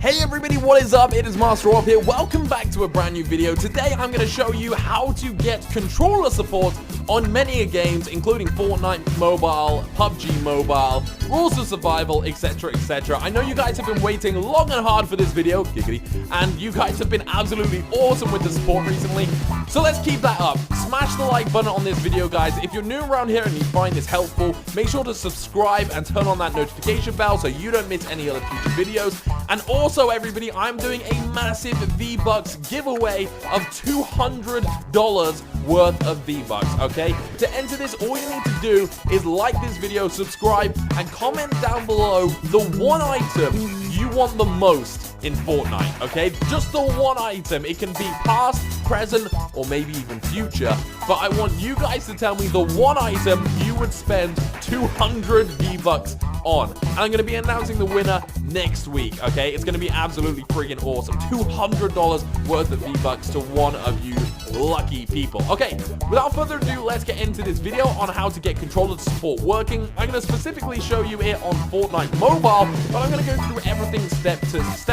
Hey everybody, what is up? It is Master Rob here. Welcome back to a brand new video. Today I'm going to show you how to get controller support on many games, including Fortnite Mobile, PUBG Mobile, Rules of Survival, etc, etc. I know you guys have been waiting long and hard for this video, giggity, and you guys have been absolutely awesome with the support recently. So let's keep that up. Smash the like button on this video, guys. If you're new around here and you find this helpful, make sure to subscribe and turn on that notification bell so you don't miss any other future videos. And also, everybody, I'm doing a massive V-Bucks giveaway of $200 worth of V-Bucks, okay? To enter this, all you need to do is like this video, subscribe, and comment down below the one item you want the most in Fortnite, okay? Just the one item. It can be past, present, or maybe even future, but I want you guys to tell me the one item you would spend 200 V-Bucks on. And I'm going to be announcing the winner next week, okay? It's going to be absolutely friggin' awesome. $200 worth of V-Bucks to one of you lucky people. Okay, without further ado, let's get into this video on how to get controller support working. I'm going to specifically show you it on Fortnite Mobile, but I'm going to go through everything step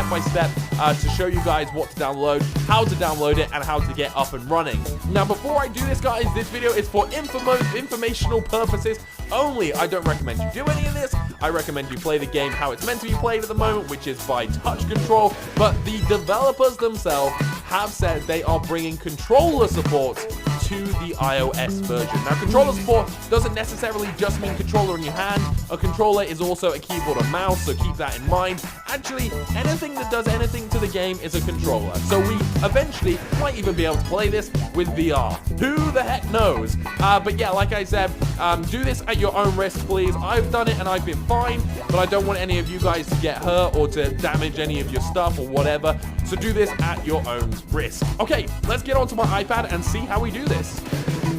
by step to show you guys what to download, how to download it, and how to get up and running. Now, before I do this, guys, this video is for informational purposes only. I don't recommend you do any of this. I recommend you play the game how it's meant to be played at the moment, which is by touch control, but the developers themselves have said they are bringing controller support to the iOS version. Now, controller support doesn't necessarily just mean controller in your hand. A controller is also a keyboard and mouse, so keep that in mind. Actually, anything that does anything to the game is a controller. So we eventually might even be able to play this with VR. Who the heck knows? But yeah, like I said, do this at your own risk, please. I've done it and I've been fine, but I don't want any of you guys to get hurt or to damage any of your stuff or whatever. So do this at your own risk. Okay, let's get onto my iPad and see how we do this.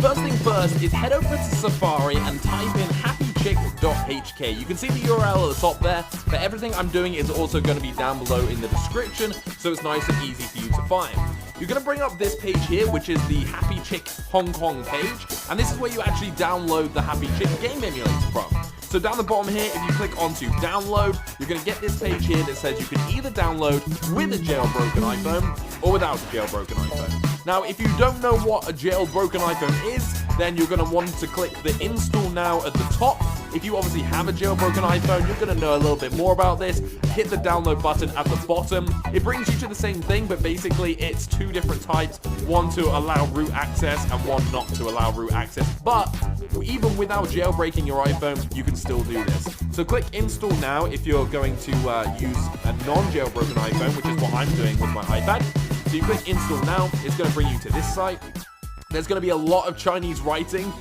First thing first is head over to Safari and type in happychick.hk. You can see the URL at the top there, but everything I'm doing is also going to be down below in the description, so it's nice and easy for you to find. You're going to bring up this page here, which is the Happy Chick Hong Kong page, and this is where you actually download the Happy Chick game emulator from. So down the bottom here, if you click onto download, you're going to get this page here that says you can either download with a jailbroken iPhone or without a jailbroken iPhone. Now, if you don't know what a jailbroken iPhone is, then you're going to want to click the install now at the top. If you obviously have a jailbroken iPhone, you're going to know a little bit more about this. Hit the download button at the bottom. It brings you to the same thing, but basically it's two different types. One to allow root access and one not to allow root access. But even without jailbreaking your iPhone, you can still do this. So click install now if you're going to use a non-jailbroken iPhone, which is what I'm doing with my iPad. So you click install now, it's going to bring you to this site. There's going to be a lot of Chinese writing.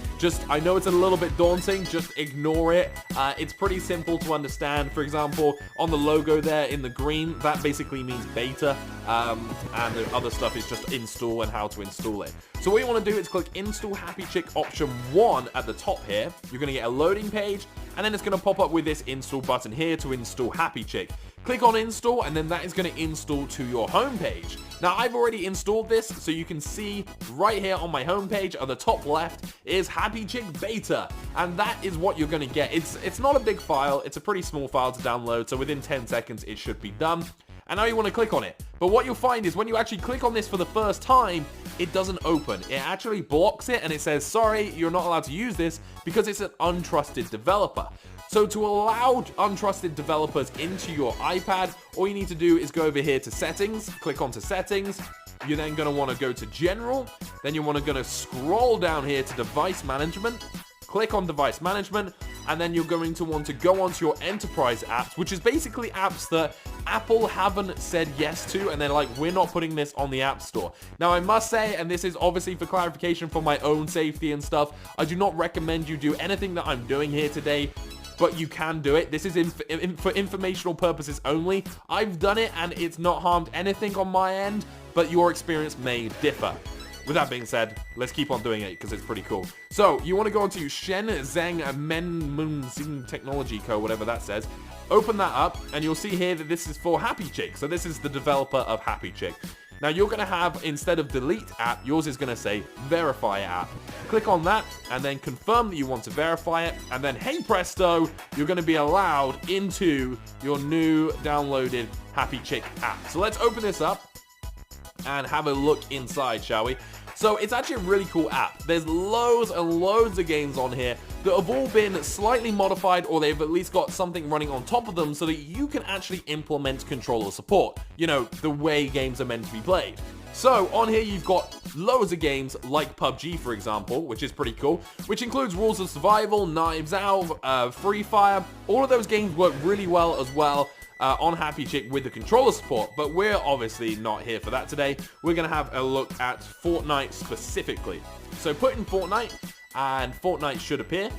I know it's a little bit daunting, just ignore it. It's pretty simple to understand. For example, on the logo there in the green, that basically means beta, and the other stuff is just install and how to install it. So what you want to do is click install Happy Chick option 1 at the top here. You're going to get a loading page, and then it's going to pop up with this install button here to install Happy Chick. Click on install, and then that is going to install to your home page. Now, I've already installed this, so you can see right here on my home page on the top left is Happy Chick Beta, and that is what you're going to get. It's not a big file, it's a pretty small file to download, so within 10 seconds it should be done. And now you want to click on it. But what you'll find is when you actually click on this for the first time, it doesn't open. It actually blocks it, and it says, sorry, you're not allowed to use this because it's an untrusted developer. So to allow untrusted developers into your iPad, all you need to do is go over here to settings, click onto settings. You're then going to want to go to general. Then you're going to scroll down here to device management. Click on device management, and then you're going to want to go onto your enterprise apps, which is basically apps that Apple haven't said yes to, and they're like, we're not putting this on the App Store. Now, I must say, and this is obviously for clarification for my own safety and stuff, I do not recommend you do anything that I'm doing here today, but you can do it. This is for informational purposes only. I've done it, and it's not harmed anything on my end, but your experience may differ. With that being said, let's keep on doing it because it's pretty cool. So, you want to go into Shen Zheng Men Mun Xing Technology Co., whatever that says. Open that up, and you'll see here that this is for Happy Chick. So this is the developer of Happy Chick. Now you're going to have, instead of delete app, yours is going to say verify app. Click on that and then confirm that you want to verify it. And then, hey presto, you're going to be allowed into your new downloaded Happy Chick app. So let's open this up and have a look inside, shall we? So it's actually a really cool app. There's loads and loads of games on here that have all been slightly modified, or they've at least got something running on top of them so that you can actually implement controller support. You know, the way games are meant to be played. So on here you've got loads of games like PUBG, for example, which is pretty cool, which includes Rules of Survival, Knives Out, Free Fire. All of those games work really well as well on Happy Chick with the controller support, but we're obviously not here for that today. We're going to have a look at Fortnite specifically. So put in Fortnite, and Fortnite should appear.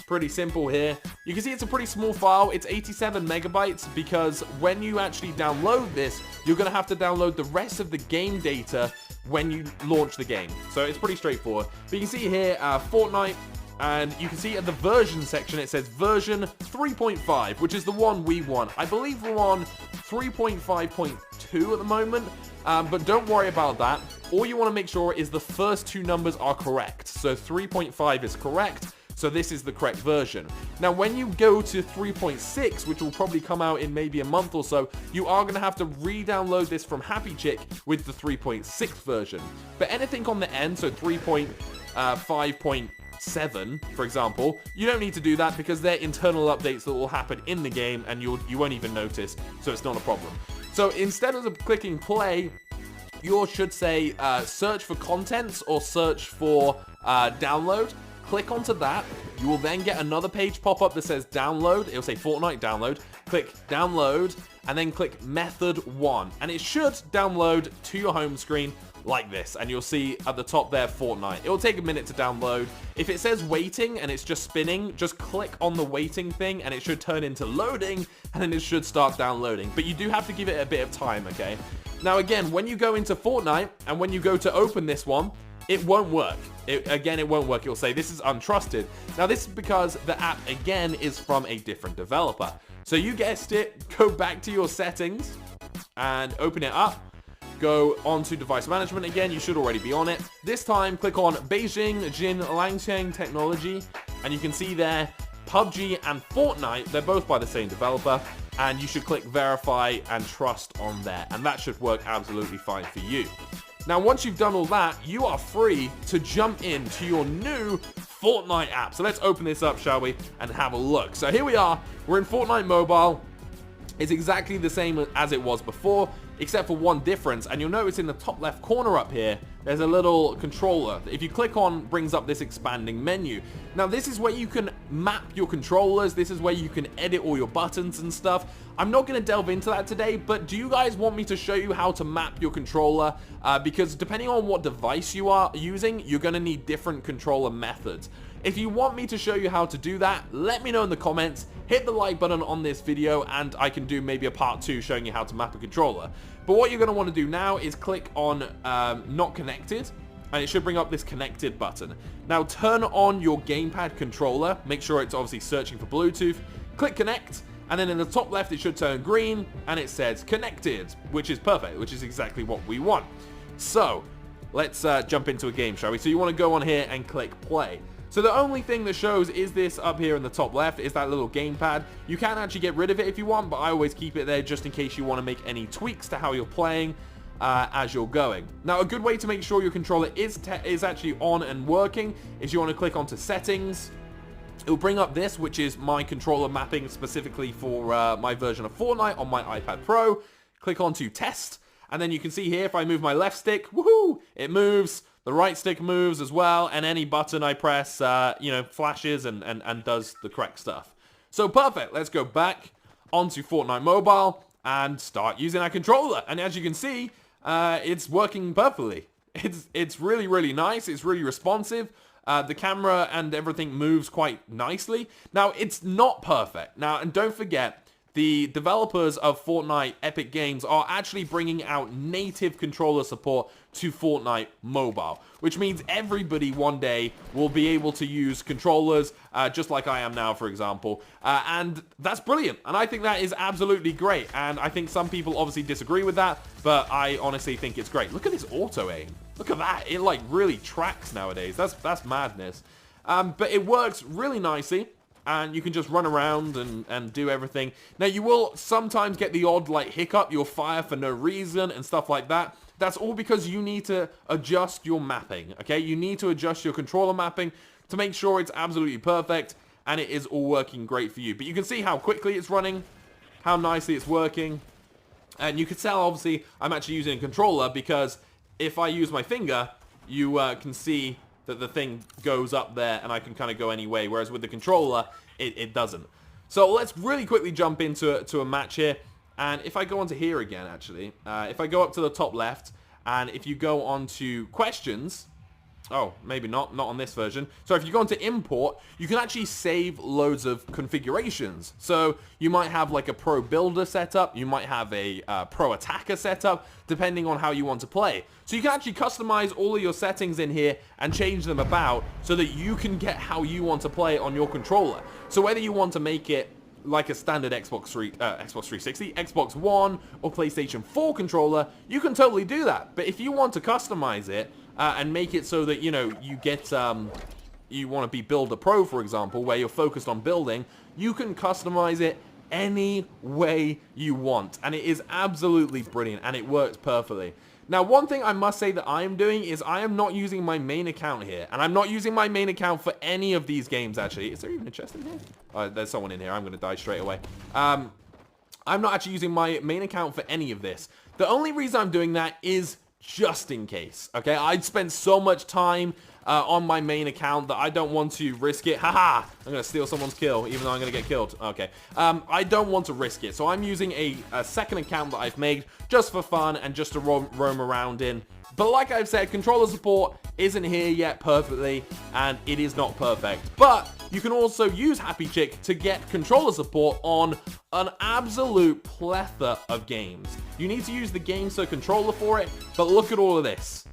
Pretty simple here. You can see it's a pretty small file. It's 87 megabytes because when you actually download this, you're going to have to download the rest of the game data when you launch the game. So it's pretty straightforward. But you can see here, Fortnite, and you can see at the version section, it says version 3.5, which is the one we want. I believe we're on 3.5.2 at the moment, but don't worry about that. All you want to make sure is the first two numbers are correct. So 3.5 is correct. So this is the correct version. Now, when you go to 3.6, which will probably come out in maybe a month or so, you are going to have to re-download this from Happy Chick with the 3.6 version. But anything on the end, so 3.5.7, for example, you don't need to do that because they're internal updates that will happen in the game and you won't even notice, so it's not a problem. So instead of clicking play, you should say search for contents or search for download. Click onto that. You will then get another page pop up that says download. It'll say Fortnite download. Click download and then click method 1. And it should download to your home screen like this. And you'll see at the top there Fortnite. It will take a minute to download. If it says waiting and it's just spinning, just click on the waiting thing and it should turn into loading and then it should start downloading. But you do have to give it a bit of time, okay? Now again, when you go into Fortnite and when you go to open this one, it won't work. It won't work. It'll say this is untrusted. Now this is because the app again is from a different developer. So you guessed it, go back to your settings and open it up. Go onto device management again. You should already be on it. This time click on Beijing Jin Langcheng Technology and you can see there PUBG and Fortnite. They're both by the same developer. And you should click verify and trust on there. And that should work absolutely fine for you. Now, once you've done all that, you are free to jump into your new Fortnite app. So let's open this up, shall we, and have a look. So here we are. We're in Fortnite Mobile. It's exactly the same as it was before, except for one difference. And you'll notice in the top left corner up here, there's a little controller. If you click on, brings up this expanding menu. Now, this is where you can map your controllers. This is where you can edit all your buttons and stuff. I'm not going to delve into that today, but do you guys want me to show you how to map your controller? Because depending on what device you are using, you're going to need different controller methods. If you want me to show you how to do that, let me know in the comments. Hit the like button on this video and I can do maybe a part 2 showing you how to map a controller. But what you're going to want to do now is click on not connected and it should bring up this connected button. Now turn on your gamepad controller. Make sure it's obviously searching for Bluetooth. Click connect and then in the top left it should turn green and it says connected, which is perfect, which is exactly what we want. So let's jump into a game, shall we? So you want to go on here and click play. So the only thing that shows is this up here in the top left is that little gamepad. You can actually get rid of it if you want, but I always keep it there just in case you want to make any tweaks to how you're playing as you're going. Now, a good way to make sure your controller is actually on and working is you want to click onto settings. It'll bring up this, which is my controller mapping specifically for my version of Fortnite on my iPad Pro. Click onto test, and then you can see here if I move my left stick, woohoo, it moves. The right stick moves as well, and any button I press, flashes and does the correct stuff. So perfect. Let's go back onto Fortnite Mobile and start using our controller. And as you can see, it's working perfectly. It's really, really nice. It's really responsive. The camera and everything moves quite nicely. Now, it's not perfect. Now, and don't forget, the developers of Fortnite Epic Games are actually bringing out native controller support to Fortnite Mobile, which means everybody one day will be able to use controllers just like I am now, for example. And that's brilliant. And I think that is absolutely great. And I think some people obviously disagree with that, but I honestly think it's great. Look at this auto aim. Look at that. It like really tracks nowadays. That's madness. But it works really nicely. and you can just run around and do everything. Now, you will sometimes get the odd, like, hiccup. You'll fire for no reason and stuff like that. That's all because you need to adjust your mapping, okay? You need to adjust your controller mapping to make sure it's absolutely perfect, and it is all working great for you. But you can see how quickly it's running, how nicely it's working. And you can tell, obviously, I'm actually using a controller because if I use my finger, you can see that the thing goes up there and I can kind of go any way, whereas with the controller, it doesn't. So let's really quickly jump into a match here. And if I go onto here again, actually, if I go up to the top left, and if you go on to questions, oh, maybe not on this version. So if you go into import, you can actually save loads of configurations. So you might have like a pro builder setup, you might have a pro attacker setup, depending on how you want to play. So you can actually customize all of your settings in here and change them about so that you can get how you want to play on your controller. So whether you want to make it like a standard Xbox 360, Xbox One, or PlayStation 4 controller, you can totally do that. But if you want to customize it and make it so that, you know, you get, you want to be Builder Pro, for example, where you're focused on building, you can customize it any way you want. And it is absolutely brilliant, and it works perfectly. Now, one thing I must say that I am doing is I am not using my main account here. And I'm not using my main account for any of these games, actually. Is there even a chest in here? There's someone in here. I'm going to die straight away. I'm not actually using my main account for any of this. The only reason I'm doing that is just in case, okay? I'd spent so much time on my main account that I don't want to risk it. Haha! I'm going to steal someone's kill, even though I'm going to get killed. Okay. I don't want to risk it, so I'm using a second account that I've made just for fun and just to roam around in. But like I've said, controller support isn't here yet perfectly, and it is not perfect. But you can also use Happy Chick to get controller support on an absolute plethora of games. You need to use the GameSir controller for it, but look at all of this.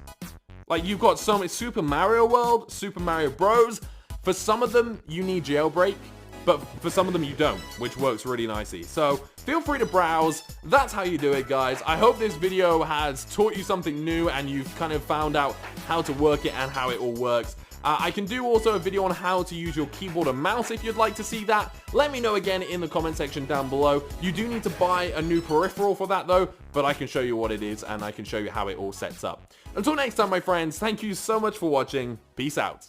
Like, you've got so much Super Mario World, Super Mario Bros. For some of them, you need jailbreak, but for some of them you don't, which works really nicely. So feel free to browse. That's how you do it, guys. I hope this video has taught you something new and you've kind of found out how to work it and how it all works. I can do also a video on how to use your keyboard and mouse if you'd like to see that. Let me know again in the comment section down below. You do need to buy a new peripheral for that though, but I can show you what it is and I can show you how it all sets up. Until next time, my friends, thank you so much for watching. Peace out.